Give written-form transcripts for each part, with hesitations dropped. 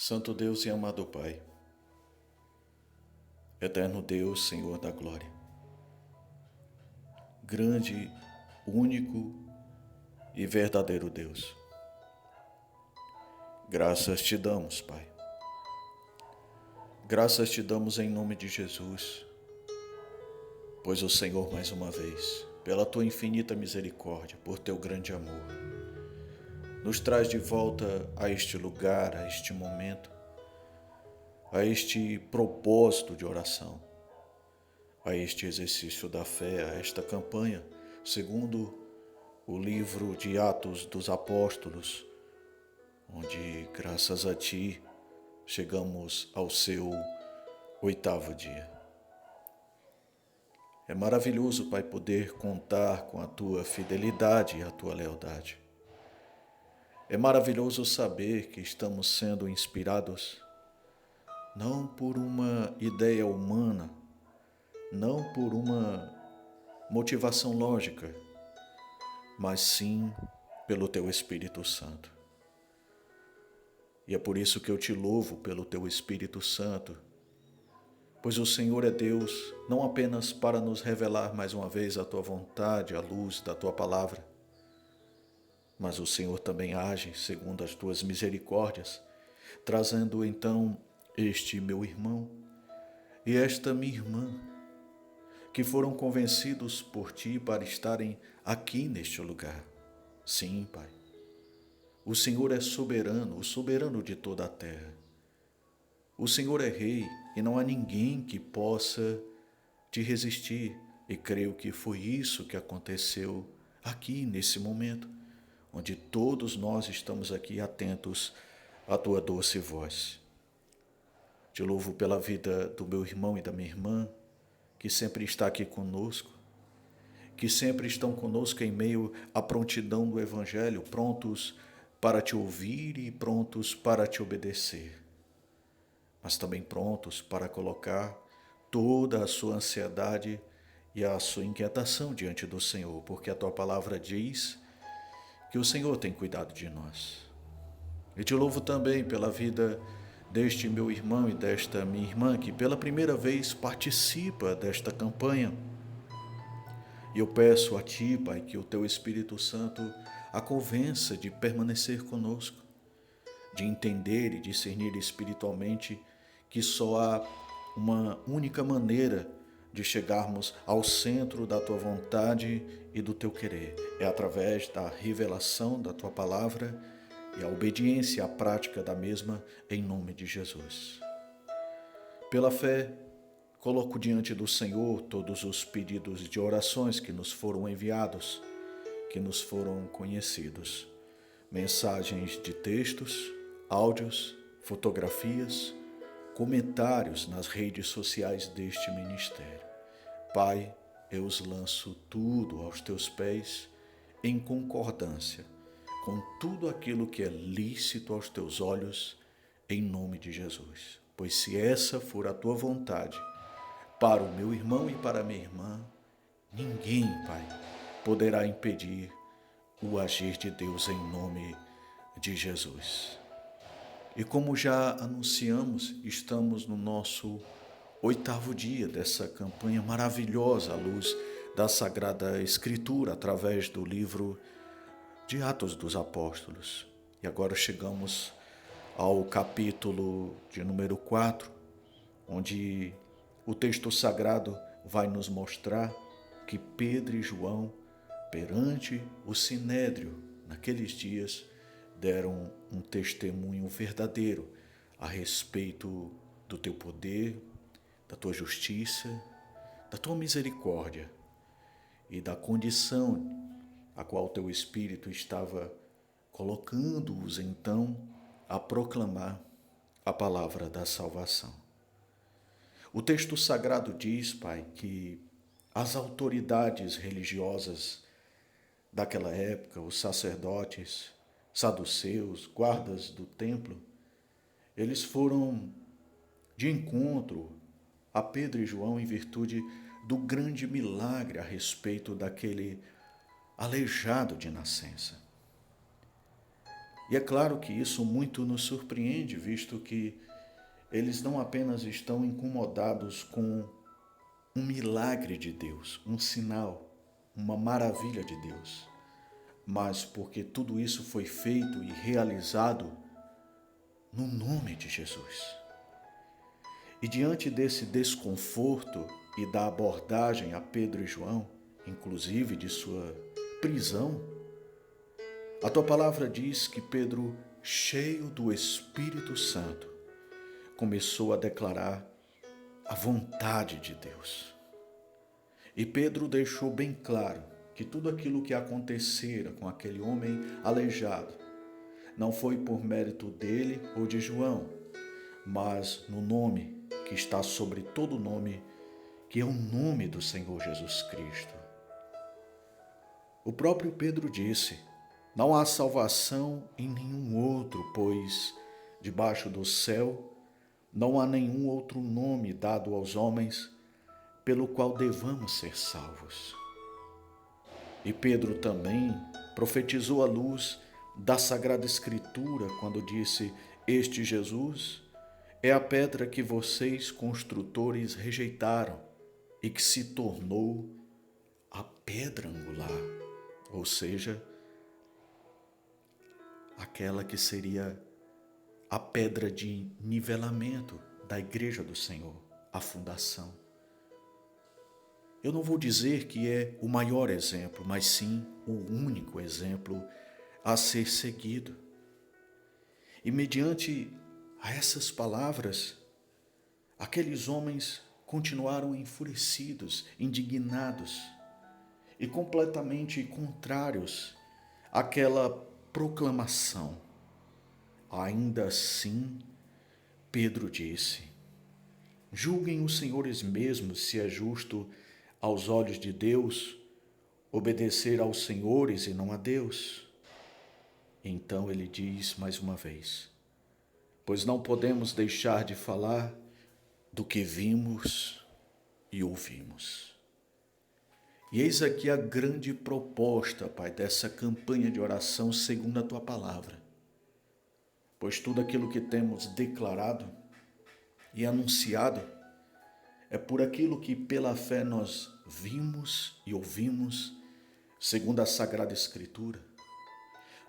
Santo Deus e amado Pai, eterno Deus, Senhor da glória, grande, único e verdadeiro Deus, graças te damos, Pai. Graças te damos em nome de Jesus, pois o Senhor, mais uma vez, pela tua infinita misericórdia, por teu grande amor, nos traz de volta a este lugar, a este momento, a este propósito de oração, a este exercício da fé, a esta campanha, segundo o livro de Atos dos Apóstolos, onde, graças a ti, chegamos ao seu 8º dia. É maravilhoso, Pai, poder contar com a tua fidelidade e a tua lealdade. É maravilhoso saber que estamos sendo inspirados não por uma ideia humana, não por uma motivação lógica, mas sim pelo teu Espírito Santo. E é por isso que eu te louvo pelo teu Espírito Santo, pois o Senhor é Deus não apenas para nos revelar mais uma vez a tua vontade, a luz da tua palavra, mas o Senhor também age segundo as tuas misericórdias, trazendo então este meu irmão e esta minha irmã, que foram convencidos por ti para estarem aqui neste lugar. Sim, Pai. O Senhor é soberano, o soberano de toda a terra. O Senhor é rei e não há ninguém que possa te resistir. E creio que foi isso que aconteceu aqui nesse momento, onde todos nós estamos aqui atentos à tua doce voz. Te louvo pela vida do meu irmão e da minha irmã, que sempre está aqui conosco, que sempre estão conosco em meio à prontidão do Evangelho, prontos para te ouvir e prontos para te obedecer, mas também prontos para colocar toda a sua ansiedade e a sua inquietação diante do Senhor, porque a tua palavra diz que o Senhor tem cuidado de nós. E te louvo também pela vida deste meu irmão e desta minha irmã, que pela primeira vez participa desta campanha. E eu peço a ti, Pai, que o teu Espírito Santo a convença de permanecer conosco, de entender e discernir espiritualmente que só há uma única maneira de chegarmos ao centro da tua vontade e do teu querer. É através da revelação da tua palavra e a obediência à prática da mesma, em nome de Jesus. Pela fé, coloco diante do Senhor todos os pedidos de orações que nos foram enviados, que nos foram conhecidos. Mensagens de textos, áudios, fotografias, comentários nas redes sociais deste ministério. Pai, eu os lanço tudo aos teus pés em concordância com tudo aquilo que é lícito aos teus olhos, em nome de Jesus. Pois se essa for a tua vontade, para o meu irmão e para a minha irmã, ninguém, Pai, poderá impedir o agir de Deus em nome de Jesus. E como já anunciamos, estamos no nosso 8º dia dessa campanha maravilhosa à luz da Sagrada Escritura, através do livro de Atos dos Apóstolos. E agora chegamos ao capítulo de número 4, onde o texto sagrado vai nos mostrar que Pedro e João, perante o Sinédrio, naqueles dias, deram um testemunho verdadeiro a respeito do teu poder, da tua justiça, da tua misericórdia e da condição a qual teu Espírito estava colocando-os então a proclamar a palavra da salvação. O texto sagrado diz, Pai, que as autoridades religiosas daquela época, os sacerdotes, saduceus, guardas do templo, eles foram de encontro a Pedro e João em virtude do grande milagre a respeito daquele aleijado de nascença. E é claro que isso muito nos surpreende, visto que eles não apenas estão incomodados com um milagre de Deus, um sinal, uma maravilha de Deus, mas porque tudo isso foi feito e realizado no nome de Jesus. E diante desse desconforto e da abordagem a Pedro e João, inclusive de sua prisão, a tua palavra diz que Pedro, cheio do Espírito Santo, começou a declarar a vontade de Deus. E Pedro deixou bem claro que tudo aquilo que acontecera com aquele homem aleijado não foi por mérito dele ou de João, mas no nome que está sobre todo nome, que é o nome do Senhor Jesus Cristo. O próprio Pedro disse: não há salvação em nenhum outro, pois debaixo do céu não há nenhum outro nome dado aos homens pelo qual devamos ser salvos. E Pedro também profetizou à luz da Sagrada Escritura quando disse: este Jesus é a pedra que vocês, construtores, rejeitaram e que se tornou a pedra angular, ou seja, aquela que seria a pedra de nivelamento da Igreja do Senhor, a fundação. Eu não vou dizer que é o maior exemplo, mas sim o único exemplo a ser seguido. E mediante a essas palavras, aqueles homens continuaram enfurecidos, indignados e completamente contrários àquela proclamação. Ainda assim, Pedro disse: julguem os senhores mesmos se é justo aos olhos de Deus obedecer aos senhores e não a Deus. Então ele diz mais uma vez: pois não podemos deixar de falar do que vimos e ouvimos. E eis aqui a grande proposta, Pai, dessa campanha de oração segundo a Tua palavra. Pois tudo aquilo que temos declarado e anunciado é por aquilo que pela fé nós vimos e ouvimos, segundo a Sagrada Escritura.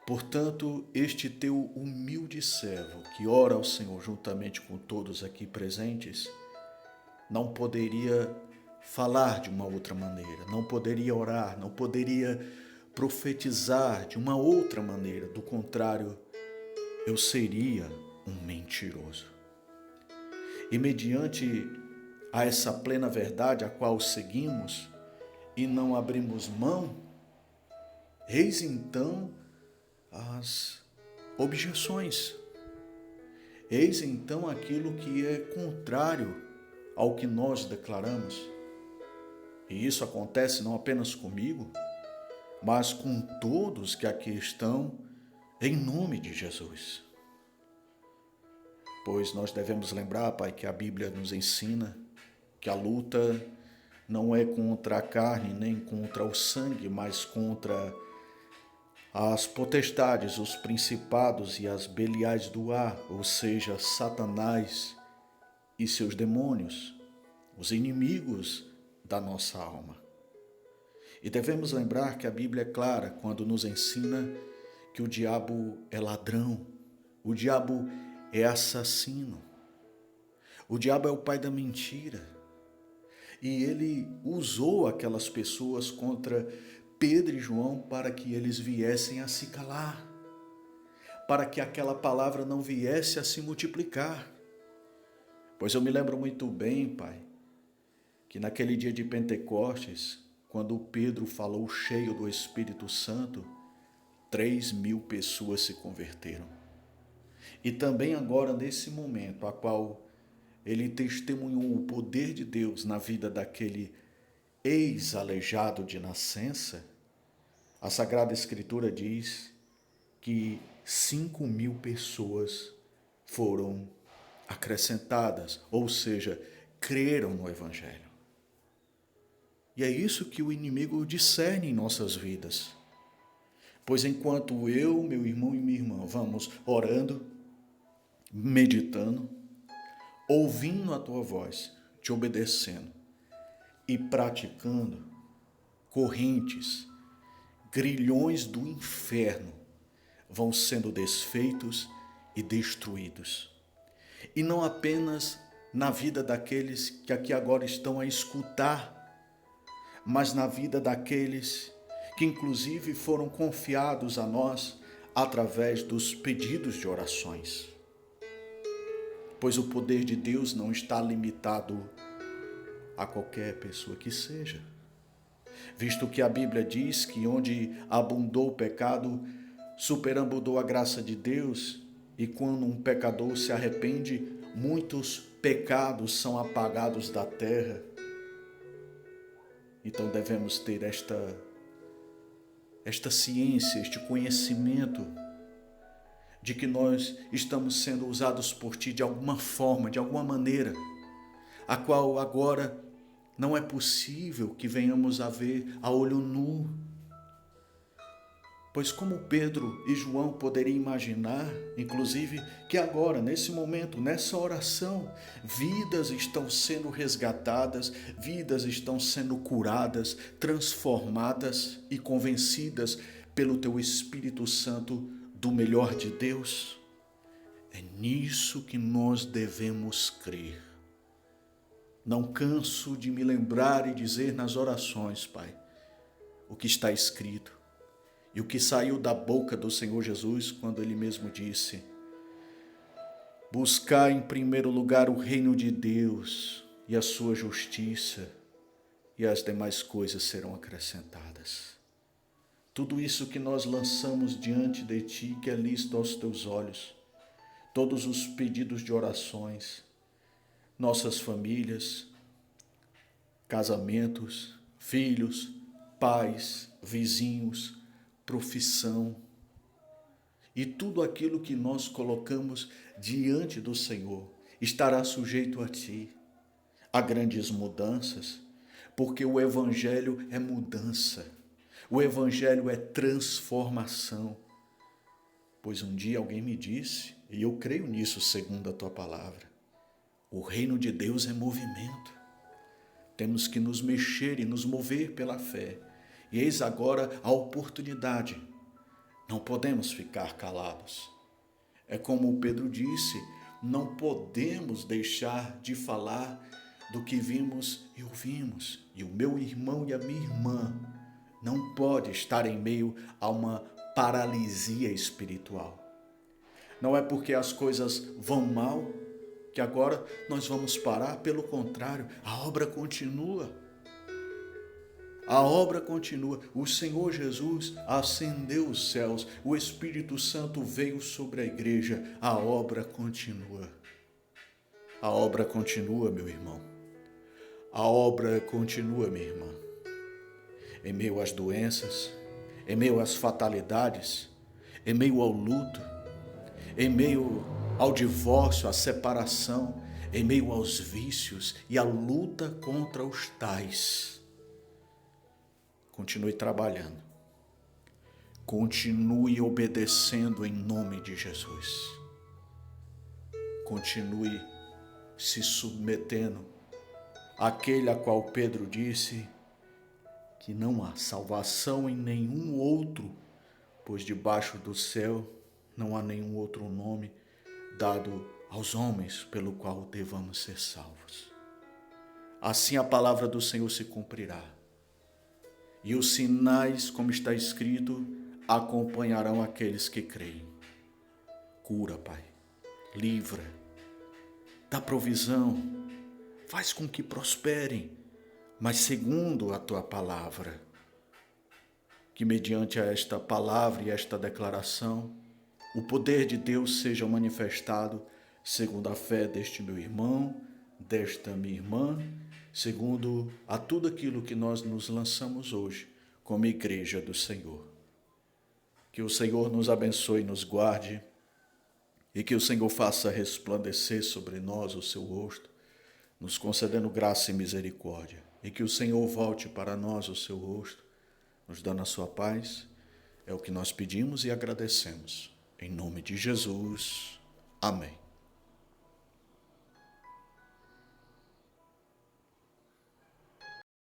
Portanto, este teu humilde servo, que ora ao Senhor juntamente com todos aqui presentes, não poderia falar de uma outra maneira, não poderia orar, não poderia profetizar de uma outra maneira. Do contrário, eu seria um mentiroso. E mediante a essa plena verdade a qual seguimos e não abrimos mão, eis então as objeções. Eis então aquilo que é contrário ao que nós declaramos. E isso acontece não apenas comigo, mas com todos que aqui estão, em nome de Jesus. Pois nós devemos lembrar, Pai, que a Bíblia nos ensina que a luta não é contra a carne nem contra o sangue, mas contra as potestades, os principados e as beliais do ar, ou seja, Satanás e seus demônios, os inimigos da nossa alma. E devemos lembrar que a Bíblia é clara quando nos ensina que o diabo é ladrão, o diabo é assassino, o diabo é o pai da mentira. E ele usou aquelas pessoas contra Pedro e João para que eles viessem a se calar, para que aquela palavra não viesse a se multiplicar. Pois eu me lembro muito bem, Pai, que naquele dia de Pentecostes, quando Pedro falou cheio do Espírito Santo, 3.000 pessoas se converteram. E também agora, nesse momento, a qual ele testemunhou o poder de Deus na vida daquele ex-aleijado de nascença, a Sagrada Escritura diz que 5.000 pessoas foram acrescentadas, ou seja, creram no Evangelho. E é isso que o inimigo discerne em nossas vidas. Pois enquanto eu, meu irmão e minha irmã vamos orando, meditando, ouvindo a tua voz, te obedecendo e praticando, correntes, grilhões do inferno vão sendo desfeitos e destruídos. E não apenas na vida daqueles que aqui agora estão a escutar, mas na vida daqueles que inclusive foram confiados a nós através dos pedidos de orações. Pois o poder de Deus não está limitado a qualquer pessoa que seja. Visto que a Bíblia diz que onde abundou o pecado, superabundou a graça de Deus, e quando um pecador se arrepende, muitos pecados são apagados da terra. Então devemos ter esta ciência, este conhecimento de que nós estamos sendo usados por Ti de alguma forma, de alguma maneira, a qual agora não é possível que venhamos a ver a olho nu. Pois como Pedro e João poderiam imaginar, inclusive, que agora, nesse momento, nessa oração, vidas estão sendo resgatadas, vidas estão sendo curadas, transformadas e convencidas pelo Teu Espírito Santo do melhor de Deus? É nisso que nós devemos crer. Não canso de me lembrar e dizer nas orações, Pai, o que está escrito e o que saiu da boca do Senhor Jesus quando Ele mesmo disse: buscar em primeiro lugar o reino de Deus e a sua justiça, e as demais coisas serão acrescentadas. Tudo isso que nós lançamos diante de Ti, que é lícito aos Teus olhos, todos os pedidos de orações, nossas famílias, casamentos, filhos, pais, vizinhos, profissão e tudo aquilo que nós colocamos diante do Senhor estará sujeito a Ti, a grandes mudanças, porque o Evangelho é mudança, o Evangelho é transformação. Pois um dia alguém me disse, e eu creio nisso segundo a Tua palavra, o reino de Deus é movimento. Temos que nos mexer e nos mover pela fé. E eis agora a oportunidade. Não podemos ficar calados. É como o Pedro disse, não podemos deixar de falar do que vimos e ouvimos. E o meu irmão e a minha irmã não pode estar em meio a uma paralisia espiritual. Não é porque as coisas vão mal que agora nós vamos parar, pelo contrário, a obra continua. A obra continua. O Senhor Jesus ascendeu os céus, o Espírito Santo veio sobre a igreja, a obra continua. A obra continua, meu irmão. A obra continua, minha irmã. Em meio às doenças, em meio às fatalidades, em meio ao luto, em meio ao divórcio, à separação, em meio aos vícios e à luta contra os tais. Continue trabalhando. Continue obedecendo em nome de Jesus. Continue se submetendo àquele a qual Pedro disse que não há salvação em nenhum outro, pois debaixo do céu não há nenhum outro nome dado aos homens pelo qual devamos ser salvos. Assim a palavra do Senhor se cumprirá. E os sinais, como está escrito, acompanharão aqueles que creem. Cura, Pai. Livra. Dá provisão. Faz com que prosperem, mas segundo a Tua palavra. Que mediante a esta palavra e esta declaração, o poder de Deus seja manifestado segundo a fé deste meu irmão, desta minha irmã, segundo a tudo aquilo que nós nos lançamos hoje como igreja do Senhor. Que o Senhor nos abençoe e nos guarde, e que o Senhor faça resplandecer sobre nós o seu rosto, nos concedendo graça e misericórdia, e que o Senhor volte para nós o seu rosto, nos dando a sua paz, É o que nós pedimos e agradecemos. Em nome de Jesus. Amém.